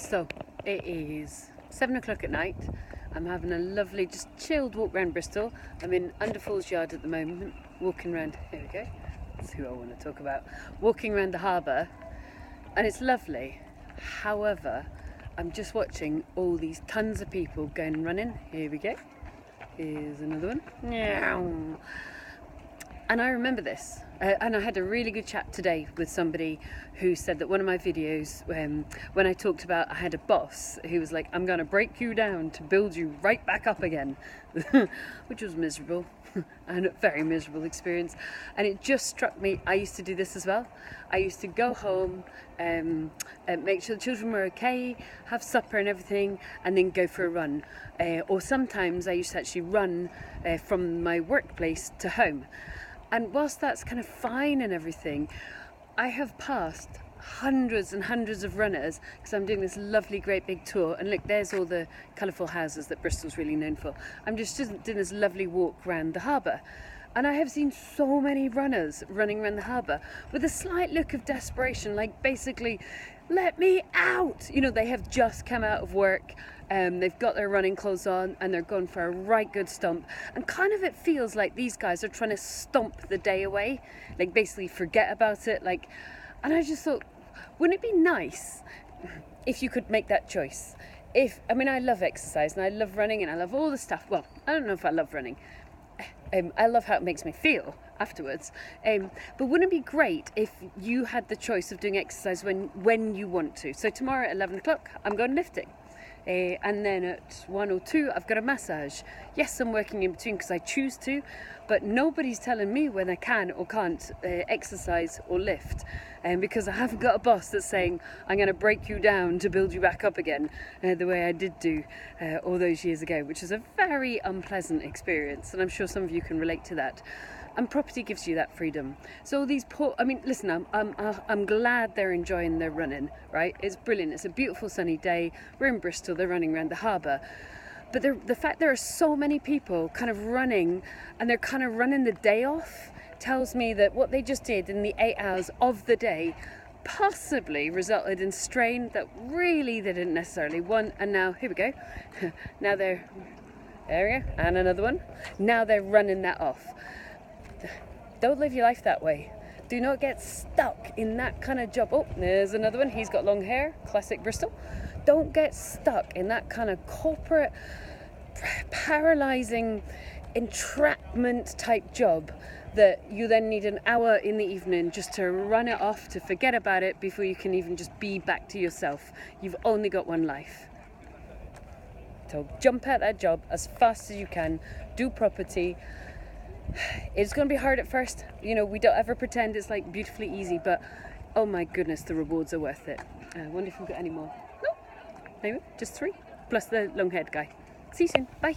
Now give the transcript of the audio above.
So it is 7 o'clock at night. I'm having a lovely, just chilled walk around Bristol. I'm in Underfall's yard at the moment, walking around, here we go, that's who I want to talk about, walking around the harbour, and it's lovely. However, I'm just watching all these tons of people going and running. Here we go, here's another one. Meow. And I remember this, and I had a really good chat today with somebody who said that one of my videos, when I talked about I had a boss who was like, I'm going to break you down to build you right back up again, which was miserable, and a very miserable experience. And it just struck me, I used to do this as well. I used to go home, make sure the children were okay, have supper and everything, and then go for a run. Or sometimes I used to actually run from my workplace to home. And whilst that's kind of fine and everything, I have passed hundreds and hundreds of runners because I'm doing this lovely great big tour. And look, there's all the colourful houses that Bristol's really known for. I'm just doing this lovely walk around the harbour. And I have seen so many runners running around the harbour with a slight look of desperation, like basically, let me out! You know, they have just come out of work, they've got their running clothes on and they're going for a right good stomp. And kind of it feels like these guys are trying to stomp the day away, like basically forget about it. Like, and I just thought, wouldn't it be nice if you could make that choice? I mean, I love exercise and I love running and I love all the stuff. Well, I don't know if I love running. I love how it makes me feel afterwards. But wouldn't it be great if you had the choice of doing exercise when you want to? So tomorrow at 11 o'clock, I'm going lifting. And then at 1 or 2, I've got a massage. Yes, I'm working in between because I choose to, but nobody's telling me when I can or can't exercise or lift. Because I haven't got a boss that's saying, I'm going to break you down to build you back up again, the way I did do all those years ago, which is a very unpleasant experience. And I'm sure some of you can relate to that. And property gives you that freedom. So all these poor, I mean, listen, I'm glad they're enjoying their running, right? It's brilliant. It's a beautiful sunny day. We're in Bristol. They're running around the harbour. But the fact there are so many people kind of running, and they're kind of running the day off, tells me that what they just did in the 8 hours of the day possibly resulted in strain that really they didn't necessarily want. And now, here we go. Now there we go. And another one. Now they're running that off. Don't live your life that way. Do not get stuck in that kind of job. Oh, there's another one. He's got long hair. Classic Bristol. Don't get stuck in that kind of corporate, paralysing, entrapment type job that you then need an hour in the evening just to run it off, to forget about it before you can even just be back to yourself. You've only got one life. So jump out that job as fast as you can. Do property. It's going to be hard at first. You know, we don't ever pretend it's like beautifully easy, but oh my goodness, the rewards are worth it. I wonder if we've got any more. No, maybe just 3, plus the long-haired guy. See you soon. Bye.